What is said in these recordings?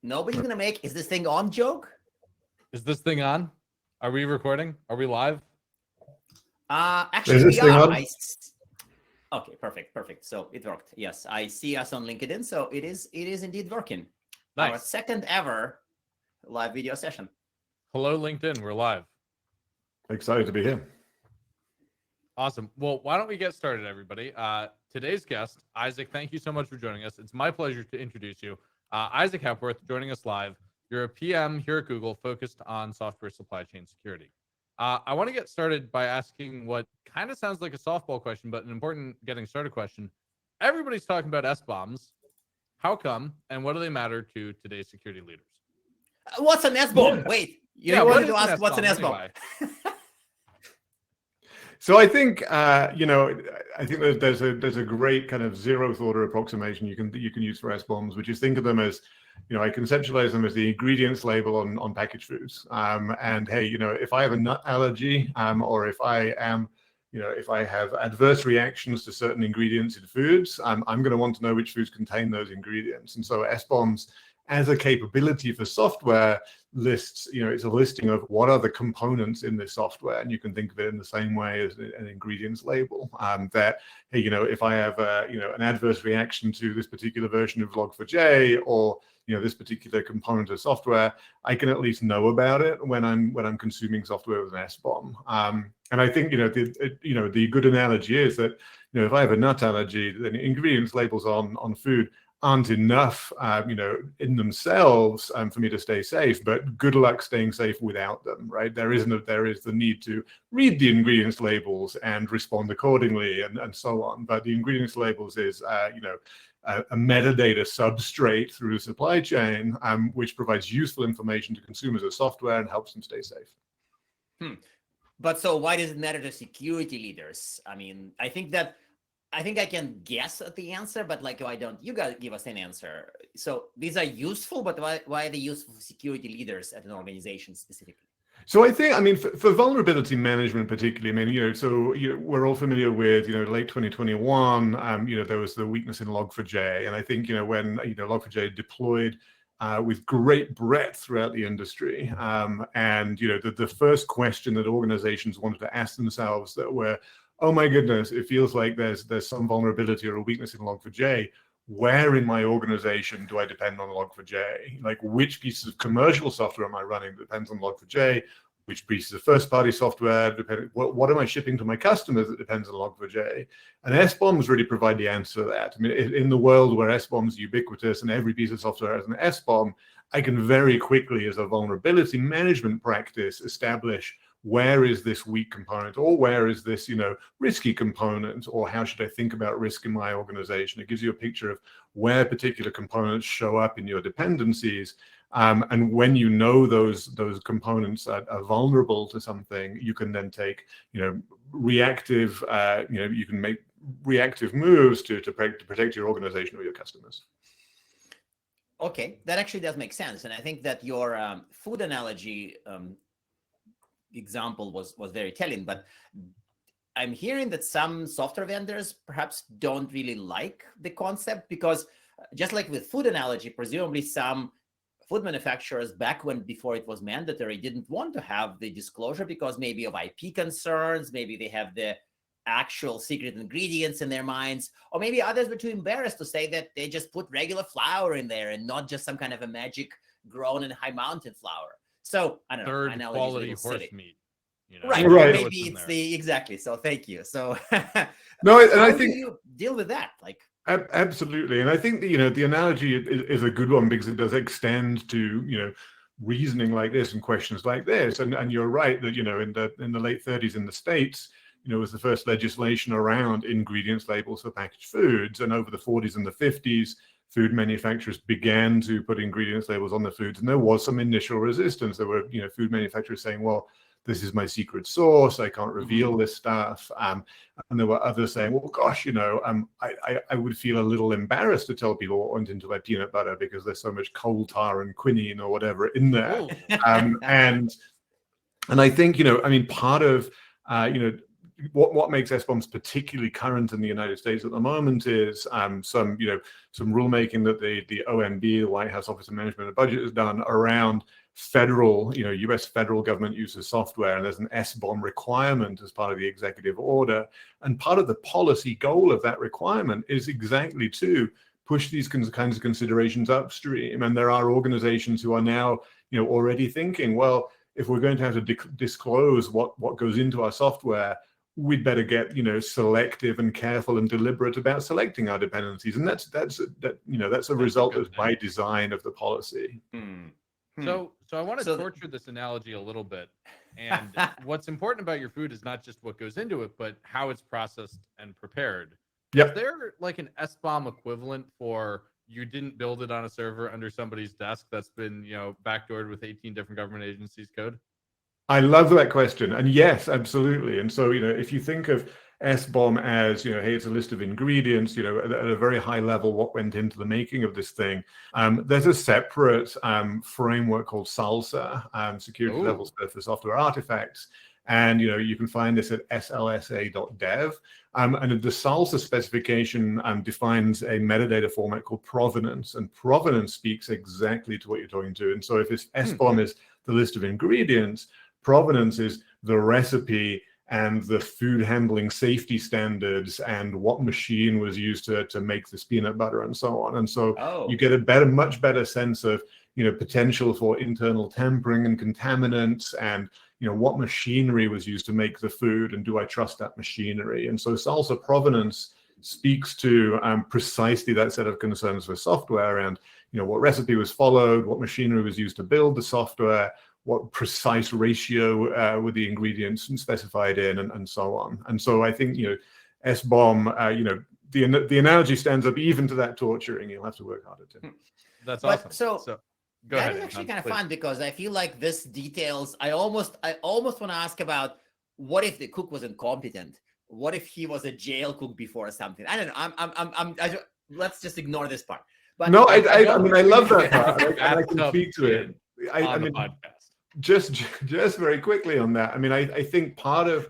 nobody's gonna make "Is this thing on?" joke. Is this thing on? Are we recording? Are we live? Actually, we are. Okay, perfect. So it worked. Yes, I see us on LinkedIn, so it is indeed working. Nice. Our second ever live video session. Hello, LinkedIn. We're live. Excited to be here. Awesome. Well, why don't we get started, everybody? Today's guest, Isaac, thank you so much for joining us. It's my pleasure to introduce you. Isaac Hepworth, joining us live. You're a PM here at Google focused on software supply chain security. I want to get started by asking what kind of sounds like a softball question, but an important getting started question. Everybody's talking about SBOMs. How come, and what do they matter to today's security leaders? What's an SBOM? Wait, you wanted to ask what's an SBOM? Anyway. So I think I think that there's a great kind of zeroth order approximation you can use for SBOMs, which is think of them as, I conceptualize them as the ingredients label on packaged foods. And hey, if I have a nut allergy, or if I am, if I have adverse reactions to certain ingredients in foods, I'm going to want to know which foods contain those ingredients. And so SBOMs as a capability for software lists, it's a listing of what are the components in this software, and you can think of it in the same way as an ingredients label. That, hey, if I have an adverse reaction to this particular version of Log4j or this particular component of software, I can at least know about it when I'm consuming software with an SBOM. And I think the good analogy is that if I have a nut allergy, then ingredients labels on food aren't enough, in themselves for me to stay safe, but good luck staying safe without them, right? There is the need to read the ingredients labels and respond accordingly and so on. But the ingredients labels is, a metadata substrate through the supply chain, which provides useful information to consumers of software and helps them stay safe. But so why does it matter to security leaders? I mean, I think I can guess at the answer, but why don't you guys give us an answer? So these are useful, but why are they useful for security leaders at an organization specifically? So I think, for vulnerability management particularly, we're all familiar with, late 2021, there was the weakness in Log4j. And I think, when, Log4j deployed with great breadth throughout the industry. And, the first question that organizations wanted to ask themselves that were, oh my goodness, it feels like there's some vulnerability or a weakness in Log4j. Where in my organization do I depend on Log4j? Like, which pieces of commercial software am I running that depends on Log4j? Which pieces of first-party software what am I shipping to my customers that depends on Log4j? And SBOMs really provide the answer to that. In the world where SBOMs are ubiquitous and every piece of software has an SBOM, I can very quickly, as a vulnerability management practice, establish where is this weak component, or where is this, risky component, or how should I think about risk in my organization? It gives you a picture of where particular components show up in your dependencies. And when those components are vulnerable to something, you can then take, reactive, you can make reactive moves to protect your organization or your customers. Okay, that actually does make sense. And I think that your food analogy example was very telling, but I'm hearing that some software vendors perhaps don't really like the concept, because just like with food analogy, presumably some food manufacturers before it was mandatory didn't want to have the disclosure because maybe of IP concerns, maybe they have the actual secret ingredients in their minds, or maybe others were too embarrassed to say that they just put regular flour in there and not just some kind of a magic grown in high mountain flour. So I don't know. Third quality horse meat. Right. Maybe it's exactly. So thank you. So no, and I do think you deal with that? Absolutely. And I think the analogy is a good one because it does extend to, reasoning like this and questions like this. And you're right that, in the late 30s in the States, was the first legislation around ingredients labels for packaged foods. And over the 40s and the 50s, food manufacturers began to put ingredients labels on the foods. And there was some initial resistance. There were, food manufacturers saying, well, this is my secret sauce, I can't reveal this stuff. And there were others saying, well, gosh, I would feel a little embarrassed to tell people what went into my peanut butter because there's so much coal tar and quinine or whatever in there. And I think, part of, what makes SBOMs particularly current in the United States at the moment is some rulemaking that the OMB, the White House Office of Management and Budget, has done around federal, U.S. federal government use of software, and there's an SBOM requirement as part of the executive order. And part of the policy goal of that requirement is exactly to push these kinds of considerations upstream. And there are organizations who are now, already thinking, well, if we're going to have to disclose what goes into our software, we'd better get, selective and careful and deliberate about selecting our dependencies. And that's a result that's by design of the policy. So I want to torture this analogy a little bit. And what's important about your food is not just what goes into it, but how it's processed and prepared. Yep. Is there like an SBOM equivalent for you didn't build it on a server under somebody's desk that's been, backdoored with 18 different government agencies' code? I love that question. And yes, absolutely. And so, if you think of SBOM as, hey, it's a list of ingredients, at a very high level, what went into the making of this thing. There's a separate framework called SALSA, Security Level for Software Artifacts. And, you can find this at slsa.dev. And the SALSA specification defines a metadata format called provenance. And provenance speaks exactly to what you're talking to. And so if it's SBOM is the list of ingredients, provenance is the recipe and the food handling safety standards and what machine was used to make this peanut butter and so on. And so you get a much better sense of, potential for internal tampering and contaminants, and, what machinery was used to make the food, and do I trust that machinery? And so SALSA provenance speaks to precisely that set of concerns for software, and, what recipe was followed, what machinery was used to build the software, what precise ratio were the ingredients specified in, and so on. And so I think, SBOM, the analogy stands up even to that torturing. You'll have to work harder to. That's awesome. So go ahead. That is actually kind of fun, because I feel like this details. I almost want to ask about, what if the cook was incompetent? What if he was a jail cook before or something? I don't know. Let's just ignore this part. But no, I mean, I love that part. I can speak to it. I mean, podcast. Just very quickly on that. I mean, I think part of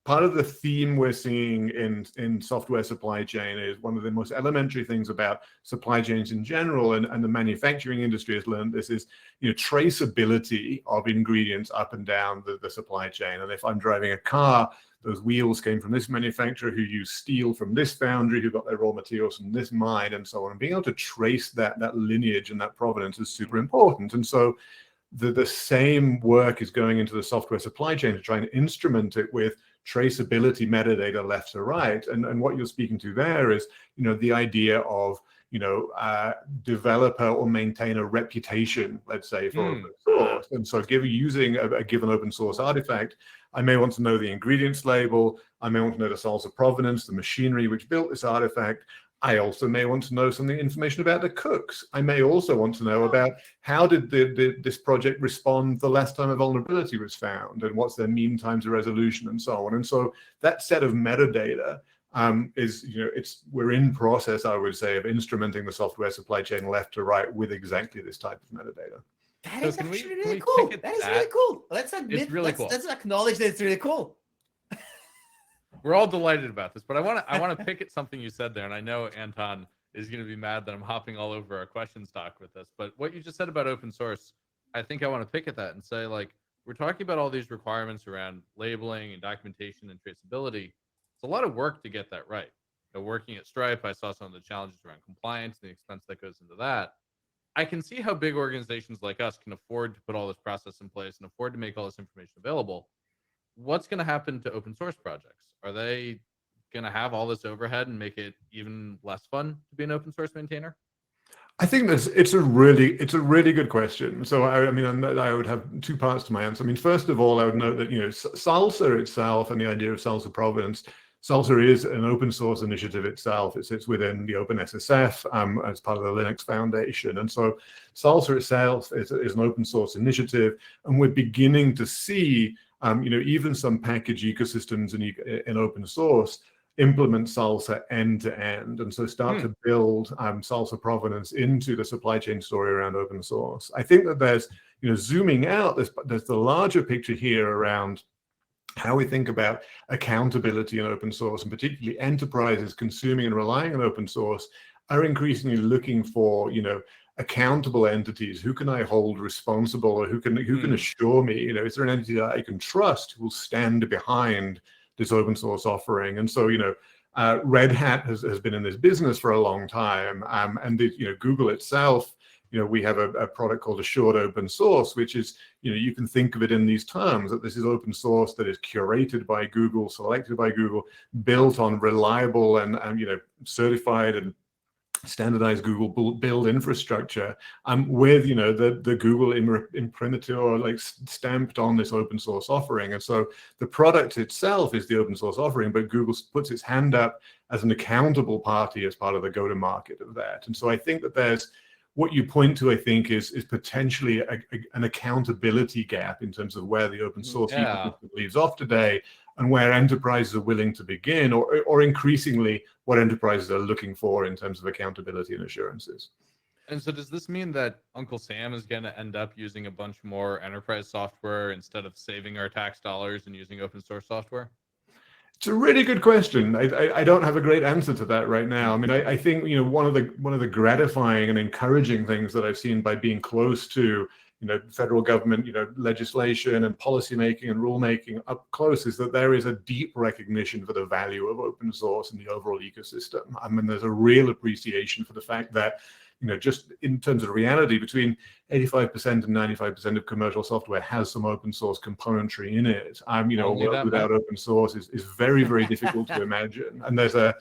the theme we're seeing in software supply chain is one of the most elementary things about supply chains in general, and the manufacturing industry has learned this, is traceability of ingredients up and down the supply chain. And if I'm driving a car, those wheels came from this manufacturer who used steel from this foundry, who got their raw materials from this mine, and so on. And being able to trace that lineage and that provenance is super important. And so the same work is going into the software supply chain to try and instrument it with traceability metadata left to right. And what you're speaking to there is, the idea of, developer or maintainer reputation, let's say, for open source. And so using a given open source artifact, I may want to know the ingredients label. I may want to know the SALSA provenance, the machinery which built this artifact. I also may want to know some of the information about the cooks. I may also want to know about how did this project respond the last time a vulnerability was found, and what's their mean time to resolution, and so on. And so that set of metadata is, we're in process, I would say, of instrumenting the software supply chain left to right with exactly this type of metadata. That is actually really cool. That is really cool. Let's admit, cool. Let's acknowledge that it's really cool. We're all delighted about this, but I want to pick at something you said there, and I know Anton is going to be mad that I'm hopping all over our question stock with this. But what you just said about open source, I think I want to pick at that and say, like, we're talking about all these requirements around labeling and documentation and traceability. It's a lot of work to get that right. Working at Stripe, I saw some of the challenges around compliance and the expense that goes into that. I can see how big organizations like us can afford to put all this process in place and afford to make all this information available. What's going to happen to open source projects? Are they going to have all this overhead and make it even less fun to be an open source maintainer? I think it's a really good question. So I would have two parts to my answer. I mean, first of all, I would note that SALSA itself and the idea of SALSA provenance. SALSA is an open source initiative itself. It sits within the OpenSSF as part of the Linux Foundation. And so SALSA itself is an open source initiative. And we're beginning to see, even some package ecosystems in open source implement SALSA end to end. And so start to build SALSA provenance into the supply chain story around open source. I think that there's, zooming out, there's the larger picture here around how we think about accountability in open source, and particularly enterprises consuming and relying on open source, are increasingly looking for, accountable entities. Who can I hold responsible, or who can assure me, is there an entity that I can trust who will stand behind this open source offering? And so, Red Hat has been in this business for a long time, and Google itself, we have a product called Assured Open Source, which is, you can think of it in these terms, that this is open source that is curated by Google, selected by Google, built on reliable and certified and standardized Google build infrastructure, with the Google imprimatur, like stamped on this open source offering. And so the product itself is the open source offering, but Google puts its hand up as an accountable party as part of the go-to-market of that. And so I think that there's, what you point to, I think, is potentially an accountability gap in terms of where the open source ecosystem leaves off today, and where enterprises are willing to begin, or increasingly what enterprises are looking for in terms of accountability and assurances. And so does this mean that Uncle Sam is going to end up using a bunch more enterprise software instead of saving our tax dollars and using open source software? It's a really good question. I don't have a great answer to that right now. I mean, I think one of the gratifying and encouraging things that I've seen by being close to federal government legislation and policymaking and rulemaking up close is that there is a deep recognition for the value of open source in the overall ecosystem. I mean, there's a real appreciation for the fact that just in terms of reality, between 85% and 95% of commercial software has some open source componentry in it. A world without open source is very, very difficult to imagine. And there's a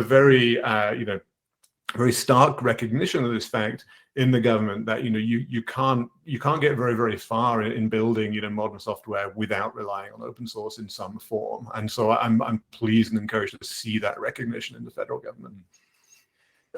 very, very stark recognition of this fact in the government that, you can't get very, very far in building, modern software without relying on open source in some form. And so I'm pleased and encouraged to see that recognition in the federal government.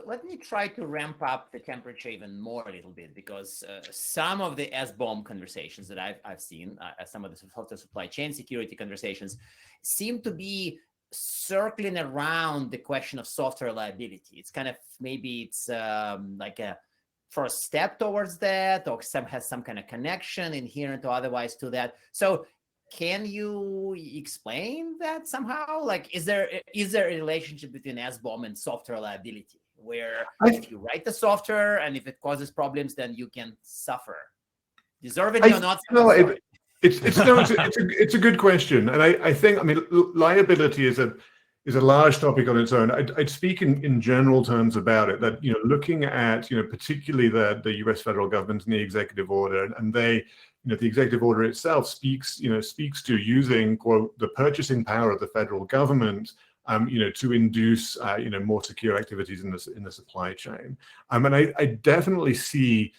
Let me try to ramp up the temperature even more a little bit, because some of the SBOM conversations that I've seen, some of the software supply chain security conversations, seem to be circling around the question of software liability. It's kind of, maybe it's like a first step towards that, or has some kind of connection, inherent or otherwise, to that. So can you explain that somehow? Like, is there a relationship between SBOM and software liability, where if you write the software and if it causes problems, then you can suffer, deservedly or not? It's a good question, and I think, I mean, liability is a large topic on its own. I'd speak in general terms about it, that looking at particularly the U.S. federal government and the executive order, and they, the executive order itself speaks to using, quote, the purchasing power of the federal government, to induce more secure activities in the supply chain. And I definitely see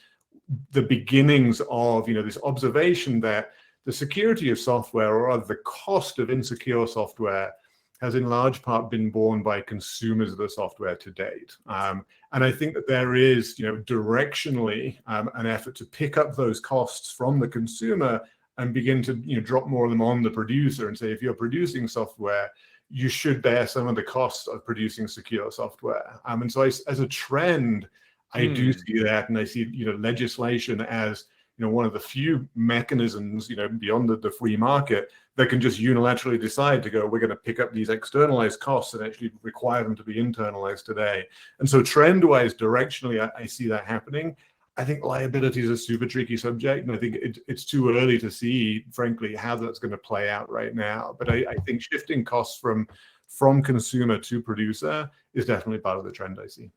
the beginnings of this observation that the security of software, or the cost of insecure software, has in large part been borne by consumers of the software to date. And I think that there is, directionally, an effort to pick up those costs from the consumer and begin to, drop more of them on the producer, and say, if you're producing software, you should bear some of the costs of producing secure software. And so as a trend, I do see that, and I see, legislation as, one of the few mechanisms, beyond the free market, that can just unilaterally decide to go, we're going to pick up these externalized costs and actually require them to be internalized today. And so trend-wise, directionally, I see that happening. I think liability is a super tricky subject, and I think it's too early to see, frankly, how that's going to play out right now. But I think shifting costs from consumer to producer is definitely part of the trend I see.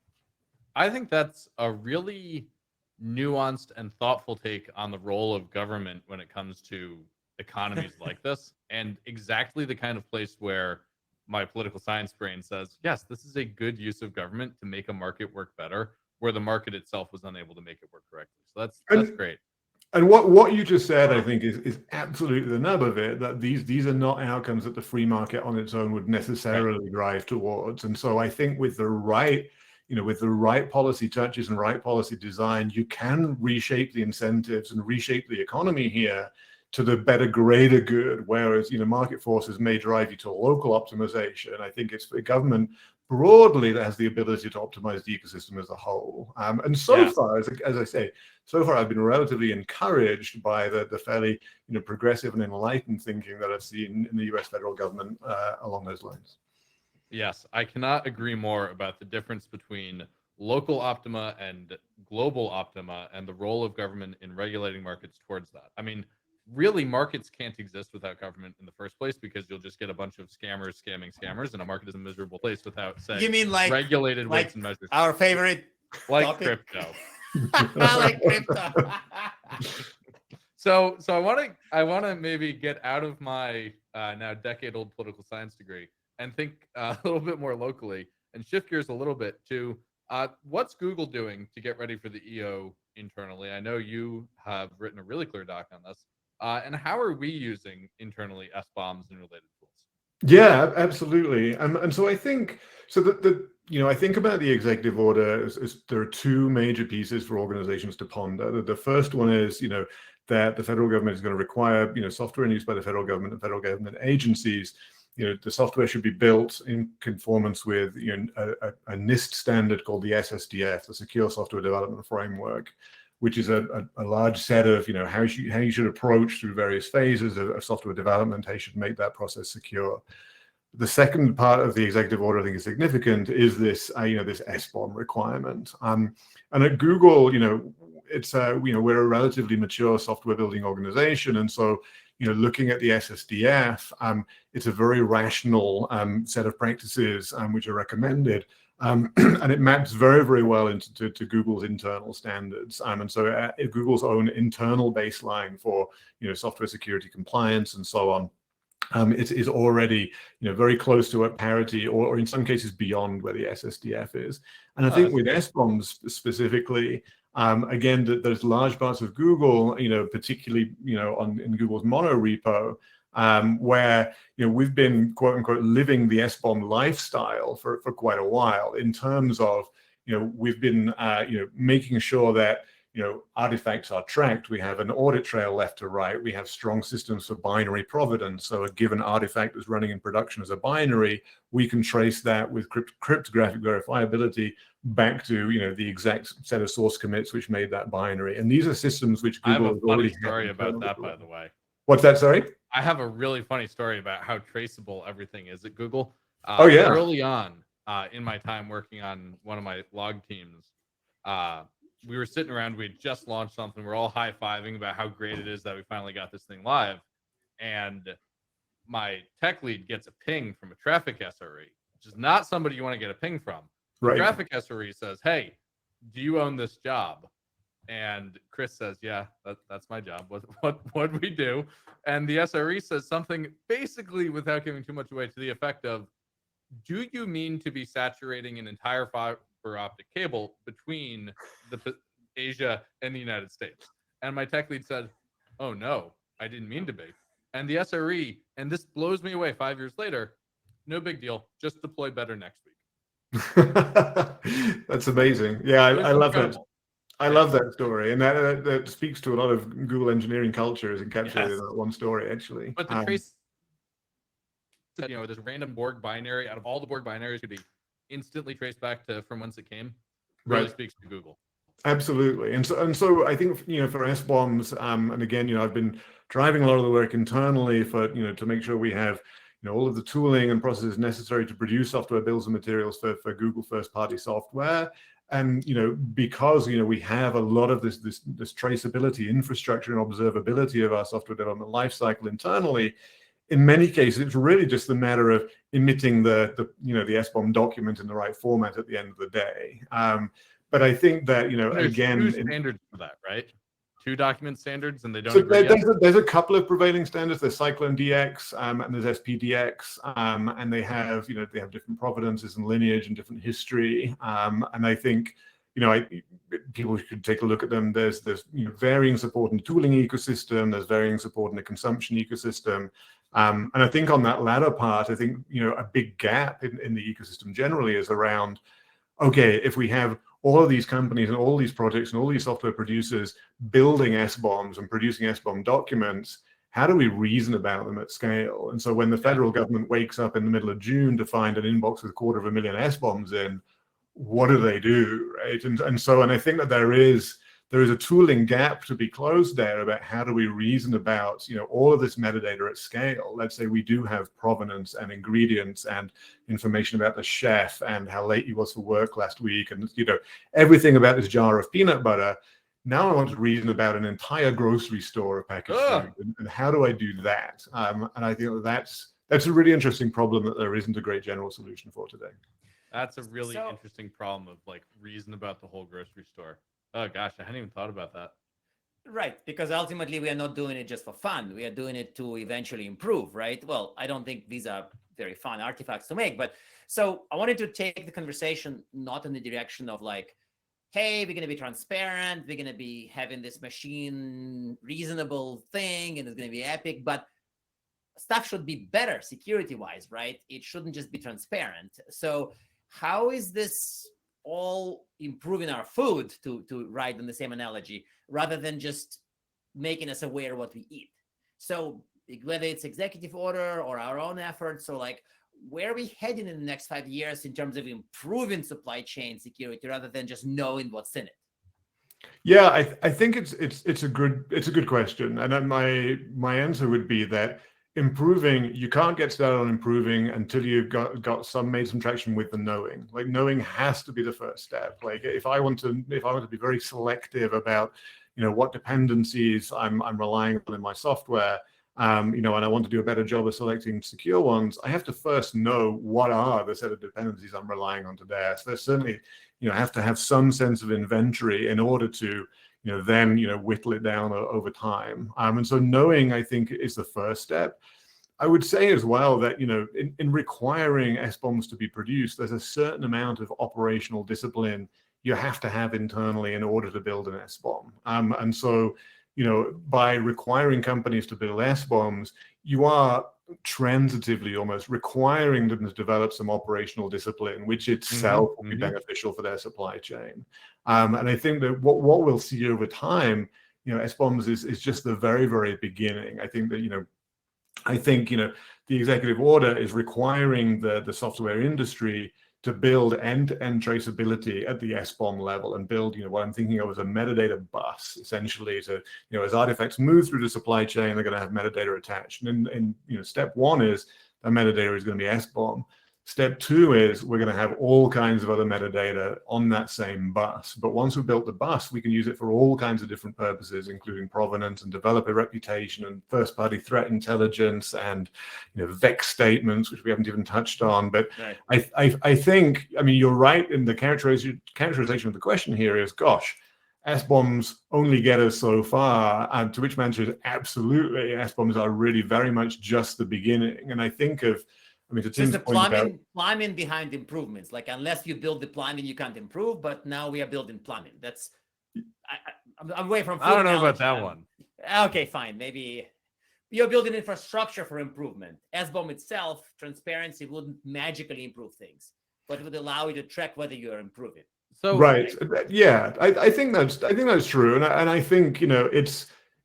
I think that's a really nuanced and thoughtful take on the role of government when it comes to economies like this, and exactly the kind of place where my political science brain says, yes, this is a good use of government to make a market work better, where the market itself was unable to make it work correctly. So that's great. And what you just said, I think, is absolutely the nub of it, that these are not outcomes that the free market on its own would necessarily drive towards. And so I think with the right policy touches and right policy design, you can reshape the incentives and reshape the economy here to the better, greater good. Whereas, market forces may drive you to local optimization. I think it's the government broadly that has the ability to optimize the ecosystem as a whole. And so far, as I say, so far I've been relatively encouraged by the fairly progressive and enlightened thinking that I've seen in the U.S. federal government along those lines. Yes, I cannot agree more about the difference between local optima and global optima and the role of government in regulating markets towards that. I mean, really, markets can't exist without government in the first place, because you'll just get a bunch of scammers scamming scammers, and a market is a miserable place without, say, You mean like regulated weights and measures. Our favorite like topic? crypto. I like crypto. So I want to maybe get out of my now decade-old political science degree and think a little bit more locally and shift gears a little bit to what's Google doing to get ready for the EO internally? I know you have written a really clear doc on this. And how are we using internally SBOMs and related tools? Yeah, absolutely. And so I think I think about the executive order as there are two major pieces for organizations to ponder. The first one is, that the federal government is going to require, software in use by the federal government and federal government agencies. The software should be built in conformance with a NIST standard called the SSDF, the Secure Software Development Framework, which is a large set of how you should approach through various phases of software development, how you should make that process secure. The second part of the executive order I think is significant is this this SBOM requirement. And at Google, it's we're a relatively mature software building organization, and so looking at the SSDF, it's a very rational set of practices which are recommended. And it maps very, very well into Google's internal standards. And so Google's own internal baseline for software security compliance and so on, it is already very close to a parity, or in some cases beyond where the SSDF is. And I think with SBOMs specifically, again, there's large parts of Google, particularly in Google's mono repo, where we've been quote unquote living the SBOM lifestyle for quite a while, in terms of we've been making sure that artifacts are tracked. We have an audit trail left to right. We have strong systems for binary provenance. So a given artifact that's running in production as a binary, we can trace that with cryptographic verifiability back to the exact set of source commits which made that binary. And these are systems which Google I have a funny already story about that, by the way. What's that? Sorry? I have a really funny story about how traceable everything is at Google. Oh yeah. Early on in my time working on one of my log teams, we were sitting around, we had just launched something. We're all high-fiving about how great it is that we finally got this thing live. And my tech lead gets a ping from a traffic SRE, which is not somebody you want to get a ping from. The Right. traffic SRE says, "Hey, do you own this job?" And Chris says, "Yeah, that's my job. What do we do?" And the SRE says something basically, without giving too much away, to the effect of, "Do you mean to be saturating an entire fiber optic cable between Asia and the United States?" And my tech lead said, "Oh no, I didn't mean to be." And the SRE, and this blows me away 5 years later, "No big deal, just deploy better next week." That's amazing. Yeah, I love it. I Yeah. love that story, and that speaks to a lot of Google engineering culture, is encapsulated in that one story, actually. But the trace, this random Borg binary, out of all the Borg binaries, could be instantly traced back to from whence it came. Really speaks to Google. Absolutely. And so I think, for SBOMs, and again, I've been driving a lot of the work internally for, to make sure we have, all of the tooling and processes necessary to produce software bills and materials for Google first-party software. And, because, we have a lot of this traceability infrastructure and observability of our software development lifecycle internally, in many cases, it's really just a matter of emitting the SBOM document in the right format at the end of the day. But I think that, There's again, two standards for that, right? Two document standards, and they don't so agree yet? there's a couple of prevailing standards. There's Cyclone DX and there's SPDX, and they have different provenances and lineage and different history. And I think people should take a look at them. There's varying support in the tooling ecosystem. There's varying support in the consumption ecosystem. And I think on that latter part, I think a big gap in the ecosystem generally is around, okay, if we have all of these companies and all these projects and all these software producers building SBOMs and producing SBOM documents, how do we reason about them at scale? And so when the federal government wakes up in the middle of June to find an inbox with 250,000 SBOMs in, what do they do, right? And I think that there is a tooling gap to be closed there about how do we reason about, all of this metadata at scale. Let's say we do have provenance and ingredients and information about the chef and how late he was for work last week and, everything about this jar of peanut butter. Now I want to reason about an entire grocery store of packaged food, and how do I do that? And I think that's a really interesting problem that there isn't a great general solution for today. That's a really interesting problem of like reason about the whole grocery store. Oh gosh, I hadn't even thought about that. Right, because ultimately we are not doing it just for fun. We are doing it to eventually improve, right? Well, I don't think these are very fun artifacts to make, but so I wanted to take the conversation not in the direction of like, hey, we're going to be transparent, we're going to be having this machine reasonable thing, and it's going to be epic, but stuff should be better security-wise, right? It shouldn't just be transparent. So how is this all improving our food, to ride on the same analogy, rather than just making us aware of what we eat? So whether it's executive order or our own efforts, or like, where are we heading in the next 5 years in terms of improving supply chain security rather than just knowing what's in it? Yeah, I think it's a good question, and then my answer would be that improving, you can't get started on improving until you've got made some traction with the knowing. Like, knowing has to be the first step. Like, if I want to be very selective about what dependencies I'm relying on in my software, and I want to do a better job of selecting secure ones, I have to first know what are the set of dependencies I'm relying on today. So there's certainly, have to have some sense of inventory in order to, then, whittle it down over time. And so knowing, I think, is the first step. I would say as well that, in requiring SBOMs to be produced, there's a certain amount of operational discipline you have to have internally in order to build an SBOM. And so, by requiring companies to build SBOMs, you are transitively almost requiring them to develop some operational discipline, which itself will be beneficial for their supply chain. And I think that what we'll see over time, SBOMs is just the very, very beginning. I think that, the executive order is requiring the software industry to build end-to-end traceability at the SBOM level, and build, what I'm thinking of as a metadata bus, essentially, to, as artifacts move through the supply chain, they're going to have metadata attached. And step one is that metadata is going to be SBOM. Step two is we're going to have all kinds of other metadata on that same bus. But once we've built the bus, we can use it for all kinds of different purposes, including provenance and developer reputation and first-party threat intelligence and VEX statements, which we haven't even touched on. But right. I think, you're right in the characterization of the question here is, gosh, SBOMs only get us so far, and to which my answer is absolutely. SBOMs are really very much just the beginning. And I think of, to Tim's point about plumbing behind improvements. Like, unless you build the plumbing, you can't improve. But now we are building plumbing. That's I'm away from. I don't know about that one. Okay, fine. Maybe you're building infrastructure for improvement. SBOM itself, transparency wouldn't magically improve things, but it would allow you to track whether you are improving. So right, yeah, I think that's true, and I think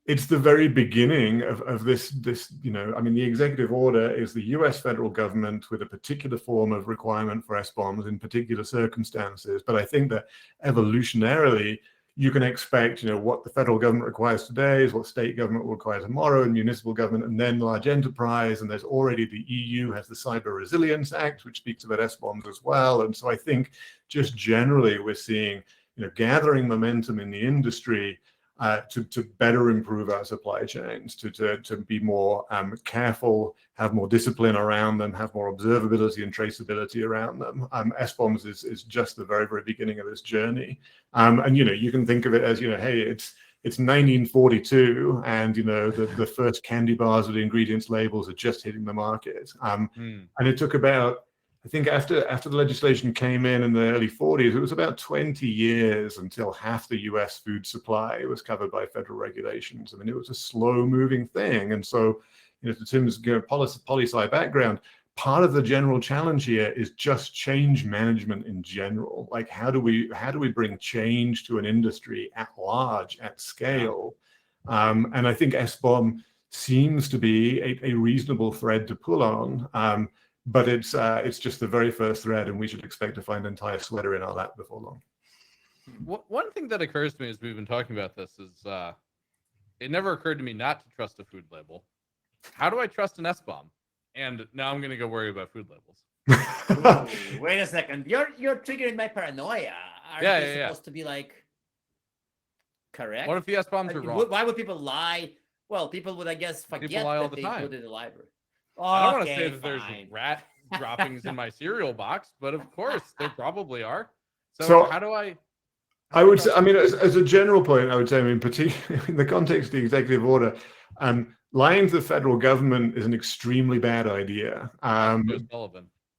it's the very beginning of this, the executive order is the US federal government with a particular form of requirement for SBOMs in particular circumstances. But I think that evolutionarily, you can expect, what the federal government requires today is what state government will require tomorrow, and municipal government, and then large enterprise. And there's already the EU has the Cyber Resilience Act, which speaks about SBOMs as well. And so I think just generally we're seeing, gathering momentum in the industry to better improve our supply chains, to be more careful, have more discipline around them, have more observability and traceability around them. SBOMs is just the very, very beginning of this journey. And you can think of it as, hey, it's 1942, and the first candy bars with ingredients labels are just hitting the market. And it took about, I think after the legislation came in the early 40s, it was about 20 years until half the US food supply was covered by federal regulations. It was a slow-moving thing. And so, to Tim's poli-sci background, part of the general challenge here is just change management in general. Like, how do we bring change to an industry at large, at scale? And I think SBOM seems to be a reasonable thread to pull on. But it's just the very first thread, and we should expect to find an entire sweater in our lap before long. One thing that occurs to me as we've been talking about this is it never occurred to me not to trust a food label. How do I trust an SBOM? And now I'm going to go worry about food labels. Ooh, wait a second. You're triggering my paranoia. Are they supposed to be like correct? What if the SBOMs are wrong? Why would people lie? Well, people would, I guess, forget that they put it in the library. I don't want to say that there's rat droppings in my cereal box, but of course there probably are. So how do I? I would say, I mean, as a general point, I would say, I mean, particularly in the context of the executive order, lying to the federal government is an extremely bad idea.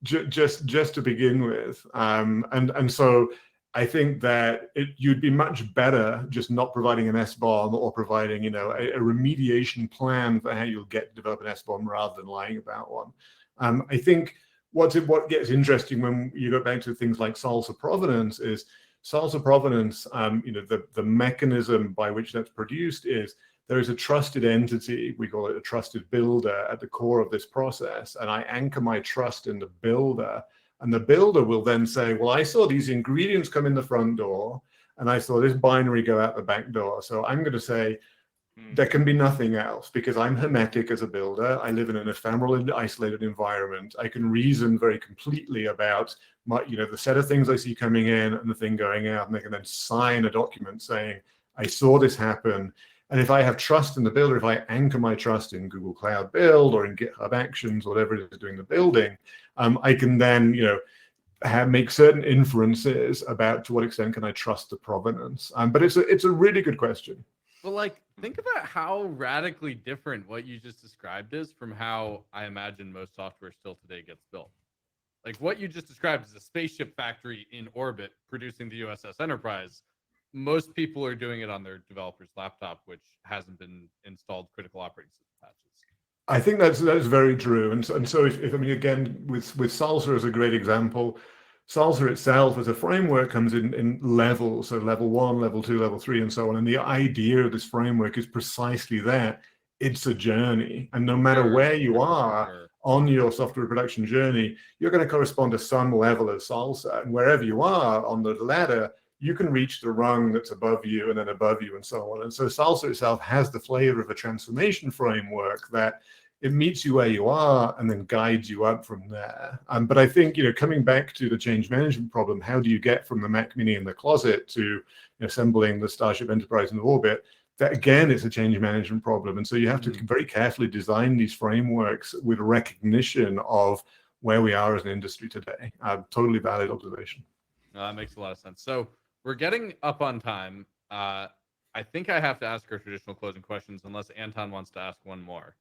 Just to begin with, and so I think that you'd be much better just not providing an SBOM or providing, you know, a remediation plan for how you'll get to develop an SBOM rather than lying about one. I think what gets interesting when you go back to things like salsa provenance is salsa provenance. You know, the mechanism by which that's produced is there is a trusted entity, we call it a trusted builder, at the core of this process, and I anchor my trust in the builder. And the builder will then say, well, I saw these ingredients come in the front door, and I saw this binary go out the back door. So I'm going to say there can be nothing else because I'm hermetic as a builder. I live in an ephemeral and isolated environment. I can reason very completely about my, you know, the set of things I see coming in and the thing going out, and they can then sign a document saying, I saw this happen. And if I have trust in the builder, if I anchor my trust in Google Cloud Build or in GitHub Actions, whatever it is doing the building, I can then, you know, make certain inferences about to what extent can I trust the provenance. But it's a really good question. But like, think about how radically different what you just described is from how I imagine most software still today gets built. Like what you just described is a spaceship factory in orbit producing the USS Enterprise. Most people are doing it on their developer's laptop, which hasn't been installed critical operating system patches. I think that's very true. And so if I mean, again, with Salsa as a great example, Salsa itself as a framework comes in levels, so level 1, level 2, level 3, and so on. And the idea of this framework is precisely that. It's a journey. And no matter where you are on your software production journey, you're going to correspond to some level of Salsa. And wherever you are on the ladder, you can reach the rung that's above you and then above you and so on. And so Salsa itself has the flavor of a transformation framework that it meets you where you are and then guides you up from there. But I think, you know, coming back to the change management problem, how do you get from the Mac Mini in the closet to assembling the Starship Enterprise in orbit? That again is a change management problem. And so you have to very carefully design these frameworks with recognition of where we are as an industry today. Totally valid observation. No, that makes a lot of sense. So we're getting up on time. I think I have to ask our traditional closing questions unless Anton wants to ask one more.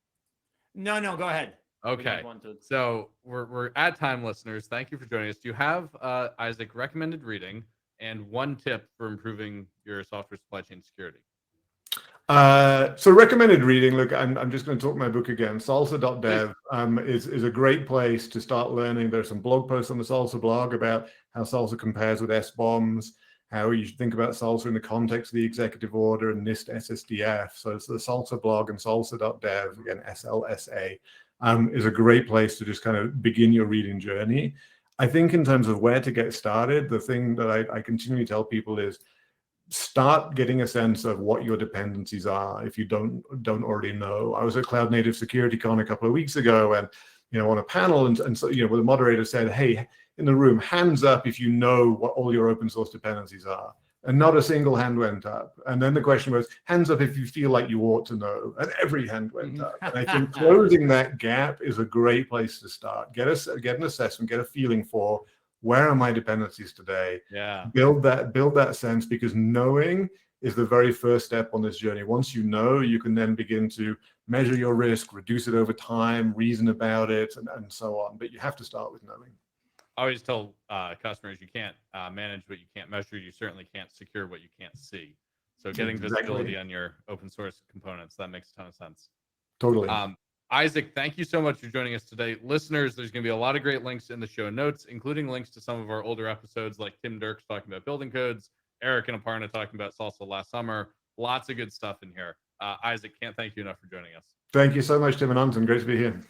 No, go ahead. Okay. So we're at time, listeners. Thank you for joining us. Do you have, Isaac, recommended reading and one tip for improving your software supply chain security? So recommended reading, look, I'm just going to talk my book again. Salsa.dev is a great place to start learning. There's some blog posts on the Salsa blog about how Salsa compares with SBOMs, how you should think about Salsa in the context of the executive order and NIST SSDF. So it's the Salsa blog and salsa.dev, again, SLSA, is a great place to just kind of begin your reading journey. I think in terms of where to get started, the thing that I continually tell people is start getting a sense of what your dependencies are if you don't already know. I was at Cloud Native Security Con a couple of weeks ago and, you know, on a panel and so, you know, where the moderator said, hey, in the room, hands up if you know what all your open source dependencies are. And not a single hand went up. And then the question was, hands up if you feel like you ought to know. And every hand went up. And I think closing that gap is a great place to start. Get an assessment, get a feeling for where are my dependencies today? Yeah. Build that sense, because knowing is the very first step on this journey. Once you know, you can then begin to measure your risk, reduce it over time, reason about it, and so on. But you have to start with knowing. I always tell customers you can't manage what you can't measure. You certainly can't secure what you can't see. So getting visibility on your open source components, that makes a ton of sense. Totally. Isaac, thank you so much for joining us today. Listeners, there's going to be a lot of great links in the show notes, including links to some of our older episodes like Tim Dirks talking about building codes, Eric and Aparna talking about Salsa last summer. Lots of good stuff in here. Isaac, can't thank you enough for joining us. Thank you so much, Tim and Anton. Great to be here.